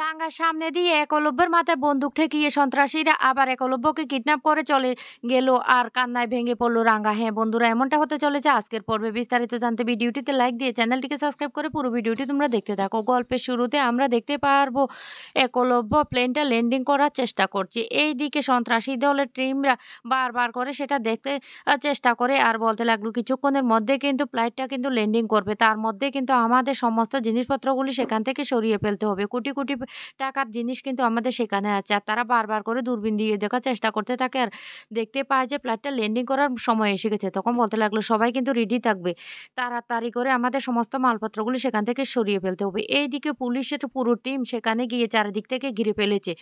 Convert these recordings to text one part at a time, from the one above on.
রাঙ্গার সামনে দিয়ে একলব্যের মাথায় বন্দুক ঠেকিয়ে সন্ত্রাসীরা আবার একলব্যকে কিডন্যাপ করে চলে গেল আর কান্নায় ভেঙে পড়ল রাঙ্গা। হ্যাঁ বন্ধুরা, এমনটা হতে চলেছে আজকের পর্বে। বিস্তারিত জানতে ভিডিওটিতে লাইক দিয়ে চ্যানেলটিকে সাবস্ক্রাইব করে পুরো ভিডিওটি তোমরা দেখতে থাকো। গল্পের শুরুতে আমরা দেখতে পারবো একলব্য প্লেনটা ল্যান্ডিং করার চেষ্টা করছে। এইদিকে সন্ত্রাসী দলের টিমরা বারবার করে সেটা দেখতে চেষ্টা করে আর বলতে লাগলো কিছুক্ষণের মধ্যে কিন্তু ফ্লাইটটা কিন্তু ল্যান্ডিং করবে। তার মধ্যে কিন্তু আমাদের সমস্ত জিনিসপত্রগুলি সেখান থেকে সরিয়ে ফেলতে হবে। কোটি কোটি টাকার জিনিস কিন্তু আমাদের সেখানে আছে। আর তারা বারবার করে দূরবীন দিয়ে দেখার চেষ্টা করতে থাকে আর দেখতে পায় যে ফ্লাইটটা ল্যান্ডিং করার সময় এসে গেছে। তখন বলতে লাগলো সবাই কিন্তু রেডি থাকবে। তাড়াতাড়ি করে আমাদের সমস্ত মালপত্রগুলি সেখান থেকে সরিয়ে ফেলতে হবে। এইদিকে পুলিশের পুরো টিম সেখানে গিয়ে চারিদিক থেকে ঘিরে ফেলেছে।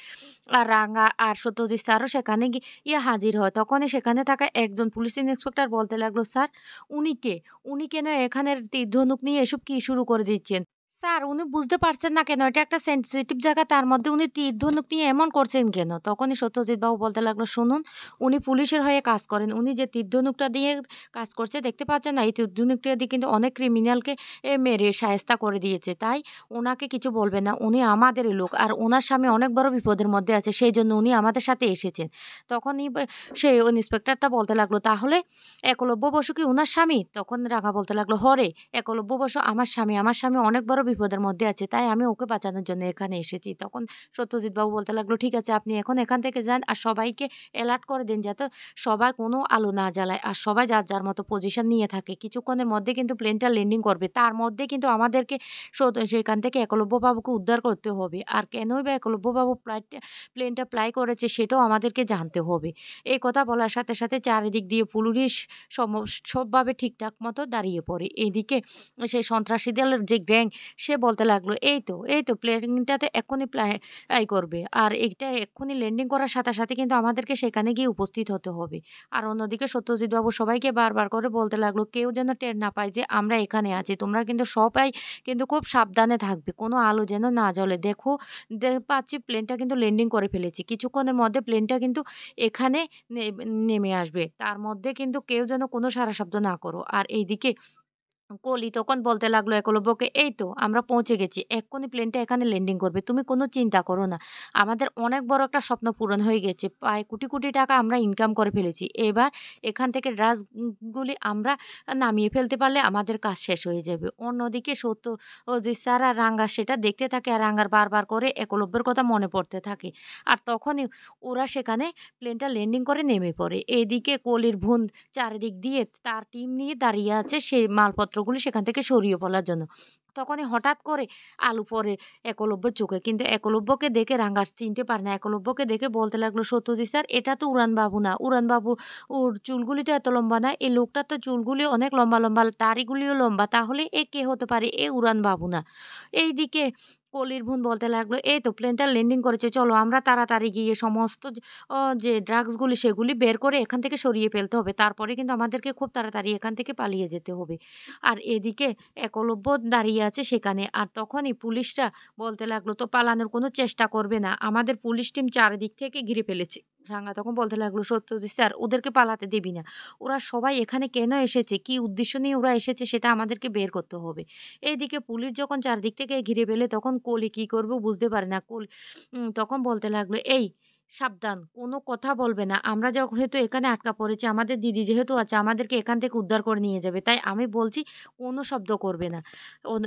আর রাঙা আর সত্যজিৎ স্যারও সেখানে গিয়ে হাজির হয়। তখনই সেখানে থাকা একজন পুলিশ ইন্সপেক্টর বলতে লাগলো, "স্যার, উনি কে? উনি কেন এখানের তীর ধনুক নিয়ে এসব কি শুরু করে দিচ্ছেন? স্যার, উনি বুঝতে পারছেন না কেন? এটা একটা সেনসিটিভ জায়গা, তার মধ্যে উনি তীর ধনুক নিয়ে এমন করছেন কেন?" তখনই সত্যজিৎ বাবু বলতে লাগলো, "শুনুন, উনি পুলিশের হয়ে কাজ করেন। উনি যে তীর ধনুকটা দিয়ে কাজ করছে দেখতে পাচ্ছেন না? এই তীর ধনুকটা দিয়ে কিন্তু অনেক ক্রিমিনালকে মেরে শায়েস্তা করে দিয়েছে। তাই উনাকে কিছু বলবেন না। উনি আমাদেরই লোক। আর উনার স্বামী অনেক বড় বিপদের মধ্যে আছে। সেইজন্য উনি আমাদের সাথে এসেছেন।" তখনই সেই ইন্সপেক্টরটা বলতে লাগলো, "তাহলে একলব্য বসু কি উনার স্বামী?" তখন রাঙা বলতে লাগলো, "হরে, একলব্য বসু আমার স্বামী। আমার স্বামী অনেক বড় বিপদের মধ্যে আছে। তাই আমি ওকে বাঁচানোর জন্য এখানে এসেছি।" তখন সত্যজিৎ বাবু বলতে লাগলো, "ঠিক আছে, আপনি এখন এখান থেকে যান আর সবাইকে এলার্ট করে দিন যাতে সবাই কোনো আলো না জ্বালায়। আর সবাই যার, যার মতো পজিশন নিয়ে থাকে। কিছুক্ষণের মধ্যে কিন্তু প্লেনটা ল্যান্ডিং করবে। তার মধ্যে কিন্তু আমাদেরকে সেখান থেকে একলব্য বাবুকে উদ্ধার করতে হবে। আর কেনই বা একলব্য বাবু প্লেনটা ফ্লাই করেছে সেটাও আমাদেরকে জানতে হবে।" এই কথা বলার সাথে, সাথে চারিদিক দিয়ে পুলিশ সবভাবে ঠিকঠাক মতো দাঁড়িয়ে পড়ে। এদিকে সেই সন্ত্রাসী দলের যে গ্যাং সে বলতে লাগলো, এই তো প্লেনটাতে এক্ষুনি করবে। আর এইটা এক্ষুনি ল্যান্ডিং করার সাথে, সাথে কিন্তু আমাদেরকে সেখানে গিয়ে উপস্থিত হতে হবে। আর অন্যদিকে সত্যজিৎ বাবু সবাইকে বারবার করে বলতে লাগলো, "কেউ যেন টের না পায় যে আমরা এখানে আছি। তোমরা কিন্তু সবাই কিন্তু খুব সাবধানে থাকবে। কোনো আলো যেন না জ্বলে। দেখো, পাচ্ছি প্লেনটা কিন্তু ল্যান্ডিং করে ফেলেছি। কিছুক্ষণের মধ্যে প্লেনটা কিন্তু এখানে নে নেমে আসবে। তার মধ্যে কিন্তু কেউ যেন কোনো সাড়া শব্দ না করো।" আর এইদিকে কলি তখন বলতে লাগলো একলব্যকে, "এই তো আমরা পৌঁছে গেছি। এক্ষুনি প্লেনটা এখানে ল্যান্ডিং করবে। তুমি কোনো চিন্তা করো না। আমাদের অনেক বড় একটা স্বপ্ন পূরণ হয়ে গেছে। প্রায় কোটি, কোটি টাকা আমরা ইনকাম করে ফেলেছি। এবার এখান থেকে ড্রাগস গুলি আমরা নামিয়ে ফেলতে পারলে আমাদের কাজ শেষ হয়ে যাবে।" অন্যদিকে সত্যজিৎ স্যার আর রাঙ্গা সেটা দেখতে থাকে আর রাঙ্গার বারবার করে একলব্যের কথা মনে পড়তে থাকে। আর তখনই ওরা সেখানে প্লেনটা ল্যান্ডিং করে নেমে পড়ে। এদিকে কলির বোন চারিদিক দিয়ে তার টিম নিয়ে দাঁড়িয়ে আছে সেই মালপত্রগুলি সেখান থেকে সরিয়ে ফেলার জন্য। তখনই হঠাৎ করে আলু পড়ে একলব্যের চোখে। কিন্তু একলব্যকে দেখে রাঙ্গা চিনতে পারে না। একলব্যকে দেখে বলতে লাগলো, "সত্যজিৎ স্যার, এটা তো উড়ানবাবু না। উড়ানবাবু ওর চুলগুলি তো এত লম্বা না। এই লোকটার তো চুলগুলি অনেক লম্বা, লম্বা। দাড়িগুলিও লম্বা। তাহলে এ কে হতে পারে? এ উড়ানবাবু না।" এইদিকে কলির বোন বলতে লাগলো, "এই তো প্লেনটা ল্যান্ডিং করেছে। চলো আমরা তাড়াতাড়ি গিয়ে সমস্ত যে ড্রাগসগুলি সেগুলি বের করে এখান থেকে সরিয়ে ফেলতে হবে। তারপরে কিন্তু আমাদেরকে খুব তাড়াতাড়ি এখান থেকে পালিয়ে যেতে হবে।" আর এদিকে একলব্য দাঁড়িয়ে আছে সেখানে। আর তখনই পুলিশরা বলতে লাগলো, "তো পালানোর কোনো চেষ্টা করবে না। আমাদের পুলিশ টিম চারিদিক থেকে ঘিরে ফেলেছে।" রাঙা তখন বলতে লাগলো, "সত্যজিৎ স্যার, ওদেরকে পালাতে দিবি না। ওরা সবাই এখানে কেন এসেছে, কি উদ্দেশ্য নিয়ে ওরা এসেছে সেটা আমাদেরকে বের করতে হবে।" এইদিকে পুলিশ যখন চারদিক থেকে ঘিরে ফেলে তখন কলি কি করবে বুঝতে পারে না। তখন বলতে লাগলো, "এই, সাবধান, কোনো কথা বলবে না। আমরা যেহেতু এখানে আটকা পড়েছি, আমাদের দিদি যেহেতু আছে আমাদেরকে এখান থেকে উদ্ধার করে নিয়ে যাবে। তাই আমি বলছি কোনো শব্দ করবে না।"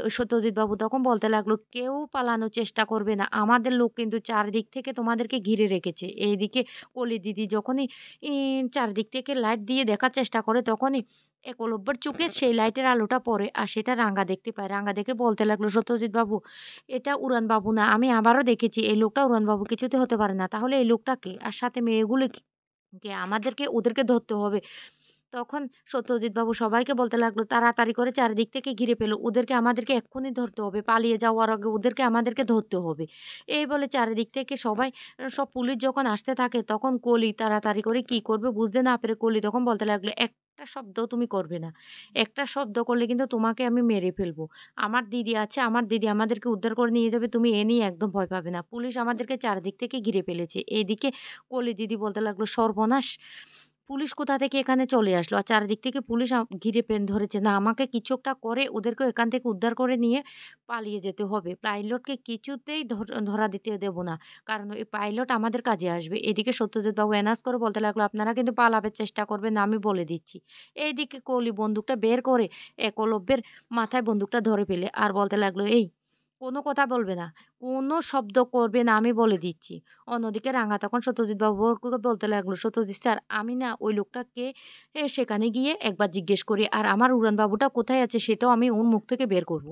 সত্যজিৎ বাবু তখন বলতে লাগলো, "কেউ পালানোর চেষ্টা করবে না। আমাদের লোক কিন্তু চারদিক থেকে তোমাদেরকে ঘিরে রেখেছে।" এইদিকে কলি দিদি যখনই ই চারদিক থেকে লাইট দিয়ে দেখার চেষ্টা করে তখনই একলব্যের চোখে সেই লাইটের আলোটা পড়ে আর সেটা রাঙা দেখতে পায়। রাঙা দেখে বলতে লাগলো, "সত্যজিৎ বাবু, এটা উড়ানবাবু না। আমি আবারও দেখেছি এই লোকটা উড়ানবাবু কিছুতে হতে পারে না। তাহলে এই লোকটা কে? আর সাথে মেয়েগুলো কে? আমাদেরকে ওদেরকে ধরতে হবে।" তখন সত্যজিৎ বাবু সবাইকে বলতে লাগলো, "তাড়াতাড়ি করে চারিদিক থেকে ঘিরে ফেলো। ওদেরকে আমাদেরকে এক্ষুনি ধরতে হবে। পালিয়ে যাওয়ার আগে ওদেরকে আমাদেরকে ধরতে হবে।" এই বলে চারিদিক থেকে সবাই সব পুলিশ যখন আসতে থাকে তখন কলি তাড়াতাড়ি করে কি করবে বুঝতে না পেরে কলি তখন বলতে লাগলো, "একটা শব্দও তুমি করবে না। একটা শব্দ করলে কিন্তু তোমাকে আমি মেরে ফেলবো। আমার দিদি আছে, আমার দিদি আমাদেরকে উদ্ধার করে নিয়ে যাবে। তুমি এ নিয়ে একদম ভয় পাবে না। পুলিশ আমাদেরকে চারিদিক থেকে ঘিরে ফেলেছে।" এইদিকে কলি দিদি বলতে লাগলো, "সর্বনাশ! পুলিশ কোথা থেকে এখানে চলে আসলো? আর চারিদিক থেকে পুলিশ ঘিরে ধরেছে। না আমাকে কিছু একটা করে ওদেরকেও এখান থেকে উদ্ধার করে নিয়ে পালিয়ে যেতে হবে। পাইলটকে কিছুতেই ধরা দিতে দেব না। কারণ ওই পাইলট আমাদের কাজে আসবে। এদিকে সত্যজিৎ বাবু অ্যানাউন্স করে বলতে লাগলো, "আপনারা কিন্তু পালাবার চেষ্টা করবেন না, আমি বলে দিচ্ছি।" এইদিকে কলি বন্দুকটা বের করে একলব্যের মাথায় বন্দুকটা ধরে ফেলে আর বলতে লাগলো, "এই কোনো কথা বলবে না, কোনো শব্দ করবে না, আমি বলে দিচ্ছি।" অন্যদিকে রাঙা তখন সত্যজিৎ বাবুকে বলতে লাগলো, "সত্যজিৎ স্যার আমি না ওই লোকটা কে সেখানে গিয়ে একবার জিজ্ঞেস করি। আর আমার উড়ান বাবুটা কোথায় আছে সেটাও আমি ওর মুখ থেকে বের করব।"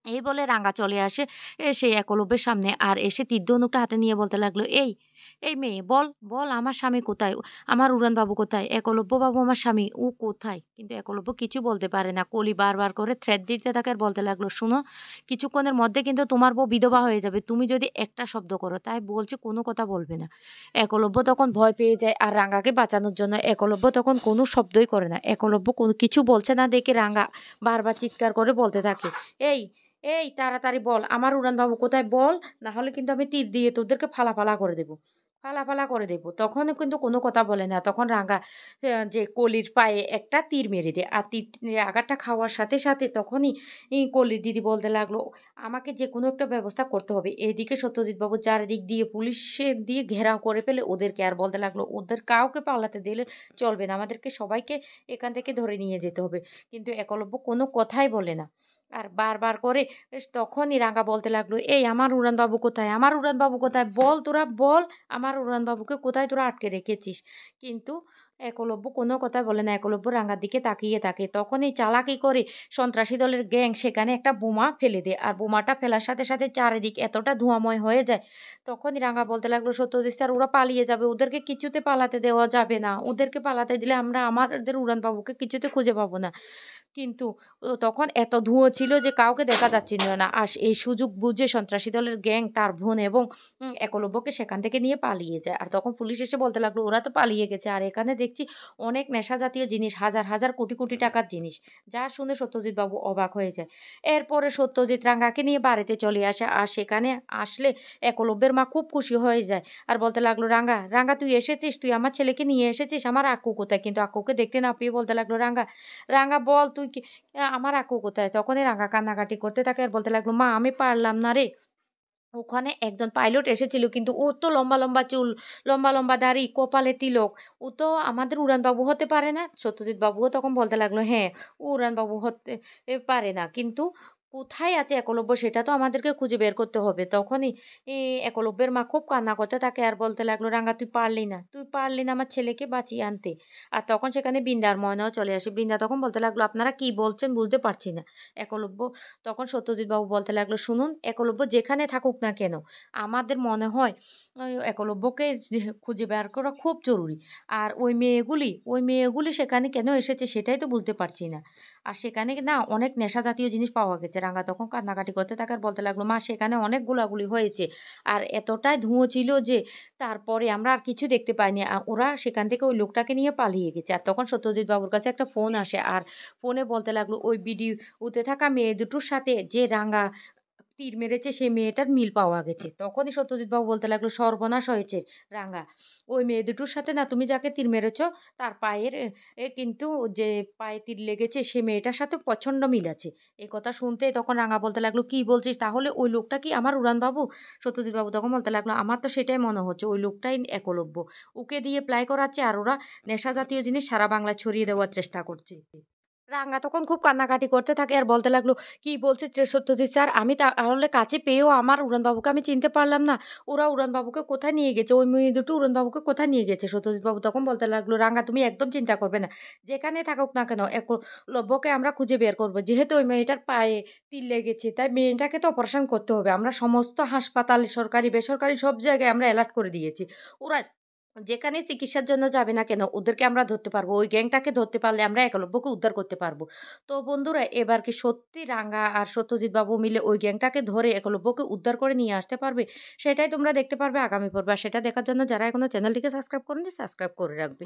এই বলে রাঙা চলে আসে সেই একলব্যের সামনে আর এসে তীর ধনুকটা হাতে নিয়ে বলতে লাগলো, এই মেয়ে বল, বল আমার স্বামী কোথায়? আমার উড়ানবাবু কোথায়? একলব্য বাবু আমার স্বামী, ও কোথায়?" কিন্তু একলব্য কিছু বলতে পারে না। কলি বারবার করে থ্রেট দিতে থাকে আর বলতে লাগলো, "শুনো, কিছুক্ষণের মধ্যে কিন্তু তোমার বউ বিধবা হয়ে যাবে। তুমি যদি একটা শব্দ করো, তাই বলছি কোনো কথা বলবে না।" একলব্য তখন ভয় পেয়ে যায় আর রাঙাকে বাঁচানোর জন্য একলব্য তখন কোনো শব্দই করে না। একলব্য কোনো কিছু বলছে না দেখে রাঙা বারবার চিৎকার করে বলতে থাকে, "এই তাড়াতাড়ি বল আমার উড়ানবাবু কোথায় বল, না হলে কিন্তু আমি তীর দিয়ে তোদেরকে ফালা করে দেব। ফালা করে দেব।" তখনও কিন্তু কোনো কথা বলে না। তখন রাঙা যে কলির পায়ে একটা তীর মেরে দেয়। আর তীরের আঘাতটা খাওয়ার সাথে তখনই কলির দিদি বলতে লাগলো, "আমাকে যেকোনো একটা ব্যবস্থা করতে হবে।" এদিকে সত্যজিৎ বাবু চারিদিক দিয়ে পুলিশের দিয়ে ঘেরাও করে ফেলে ওদেরকে আর বলতে লাগলো, "ওদের কাউকে পালাতে দিলে চলবে না। আমাদেরকে সবাইকে এখান থেকে ধরে নিয়ে যেতে হবে।" কিন্তু একলব্য কোনো কথাই বলে না। আর বারবার করে তখনই রাঙা বলতে লাগলো, "এই আমার উড়ানবাবু কোথায়? আমার উড়ানবাবু কোথায়? বল তোরা বল, আমার উড়ানবাবুকে কোথায় তোরা আটকে রেখেছিস?" কিন্তু একলব্য কোনো কথা বলে না। একলব্য রাঙার দিকে তাকিয়ে থাকে। তখনই চালাকি করে সন্ত্রাসী দলের গ্যাং সেখানে একটা বোমা ফেলে দেয়। আর বোমাটা ফেলার সাথে চারিদিক এতটা ধোঁয়াময় হয়ে যায়, তখনই রাঙা বলতে লাগলো, "সত্যজিৎ স্যার ওরা পালিয়ে যাবে। ওদেরকে কিছুতে পালাতে দেওয়া যাবে না। ওদেরকে পালাতে দিলে আমরা আমাদের উড়ানবাবুকে কিছুতে খুঁজে পাবো না।" কিন্তু তখন এত ধুঁয়ো ছিল যে কাউকে দেখা যাচ্ছিল না। আর এই সুযোগ বুঝে সন্ত্রাসী দলের গ্যাং তার বোন এবং একলব্যকে সেখান থেকে নিয়ে পালিয়ে যায়। আর তখন পুলিশ এসে বলতে লাগলো, "ওরা তো পালিয়ে গেছে। আর এখানে দেখছি অনেক নেশা জাতীয় জিনিস, হাজার কোটি টাকার জিনিস।" যা শুনে সত্যজিৎ বাবু অবাক হয়ে যায়। এরপরে সত্যজিৎ রাঙ্গাকে নিয়ে বাড়িতে চলে আসে। আর সেখানে আসলে একলব্যের মা খুব খুশি হয়ে যায়। আর বলতে লাগলো, "রাঙ্গা তুই এসেছিস? তুই আমার ছেলেকে নিয়ে এসেছিস? আমার আক্কু কোথায়?" কিন্তু আক্কুকে দেখতে না পেয়ে বলতে লাগলো, রাঙা বল তুই কি আমার আক্কু কোথায়?" তখনই রাঙা কান্নাকাটি করতে থাকে আর বলতে লাগলো, "মা আমি পারলাম না রে। ওখানে একজন পাইলট এসেছিল কিন্তু ওর তো লম্বা চুল, লম্বা দাড়ি, কপালে তিলক। ও তো আমাদের উড়ানবাবু হতে পারে না।" সত্যজিৎ বাবুও তখন বলতে লাগলো, "হ্যাঁ, ও উড়ানবাবু হতে পারে না। কিন্তু কোথায় আছে একলব্য সেটা তো আমাদেরকে খুঁজে বের করতে হবে।" তখনই একলব্যের মা খুব কান্না করতে থাকে আর বলতে লাগলো, "রাঙা তুই পারলি না। তুই পারলি না আমার ছেলেকে বাঁচিয়ে আনতে।" আর তখন সেখানে বৃন্দা আর ময়নাও চলে আসে। বৃন্দা তখন বলতে লাগলো, "আপনারা কি বলছেন বুঝতে পারছি না।" একলব্য তখন সত্যজিৎ বাবু বলতে লাগলো, "শুনুন, একলব্য যেখানে থাকুক না কেন, আমাদের মনে হয় একলব্যকে খুঁজে বের করা খুব জরুরি। আর ওই মেয়েগুলি সেখানে কেন এসেছে সেটাই তো বুঝতে পারছি না। আর সেখানে না অনেক নেশা জাতীয় জিনিস পাওয়া গেছে।" রাঙা তখন কান্নাকাটি করতে থাকে আর বলতে লাগলো, "মা সেখানে অনেক গোলাগুলি হয়েছে। আর এতটাই ধুঁয়ো ছিল যে তারপরে আমরা আর কিছু দেখতে পাইনি। ওরা সেখান থেকে ওই লোকটাকে নিয়ে পালিয়ে গেছে।" আর তখন সত্যজিৎ বাবুর কাছে একটা ফোন আসে আর ফোনে বলতে লাগলো, "ওই ভিডিওতে থাকা মেয়ে দুটোর সাথে যে রাঙা তীর মেরেছে সেই মেয়েটার মিল পাওয়া গেছে।" তখনই সত্যজিৎ বাবু বলতে লাগলো, "সর্বনাশ হয়েছে রাঙা। ওই মেয়ে দুটোর সাথে না তুমি যাকে তীর মেরেছ তার পায়ের কিন্তু যে পায়ে তীর লেগেছে সে মেয়েটার সাথে প্রচণ্ড মিল আছে।" এই কথা শুনতেই তখন রাঙা বলতে লাগলো, "কি বলছিস? তাহলে ওই লোকটা কি আমার উড়ানবাবু?" সত্যজিৎ বাবু তখন বলতে লাগলো, "আমার তো সেটাই মনে হচ্ছে। ওই লোকটাই একলব্য। ওকে দিয়ে প্লাই করাচ্ছে আর ওরা নেশা জাতীয় জিনিস সারা বাংলায় ছড়িয়ে দেওয়ার চেষ্টা করছে।" রাঙা তখন খুব কান্নাকাটি করতে থাকে আর বলতে লাগলো, "কি বলছিস রে সত্যজিৎ স্যার? আমি তাহলে কাছে পেয়েও আমার উড়ানবাবুকে আমি চিনতে পারলাম না। ওরা উড়ানবাবুকে কোথায় নিয়ে গেছে? ওই মেয়ে দুটো উড়ানবাবুকে কোথায় নিয়ে গেছে?" সত্যজিৎবাবু তখন বলতে লাগলো, "রাঙা তুমি একদম চিন্তা করবে না। যেখানে থাকুক না কেন একলব্যকে আমরা খুঁজে বের করব। যেহেতু ওই মেয়েটার পায়ে তিল লেগেছে তাই মেয়েটাকে তো অপারেশন করতে হবে। আমরা সমস্ত হাসপাতাল, সরকারি, বেসরকারি সব জায়গায় আমরা এলার্ট করে দিয়েছি। ওরা যেখানে চিকিৎসার জন্য যাবে না কেন ওদেরকে আমরা ধরতে পারবো। ওই গ্যাংটাকে ধরতে পারলে আমরা একলব্যকে উদ্ধার করতে পারবো।" তো বন্ধুরা এবার কি সত্যি রাঙা আর সত্যজিৎ বাবু মিলে ওই গ্যাংটাকে ধরে একলব্যকে উদ্ধার করে নিয়ে আসতে পারবে? সেটাই তোমরা দেখতে পারবে আগামী পর্বে। আর সেটা দেখার জন্য যারা এখনো চ্যানেলটিকে সাবস্ক্রাইব করেনি সাবস্ক্রাইব করে রাখবে।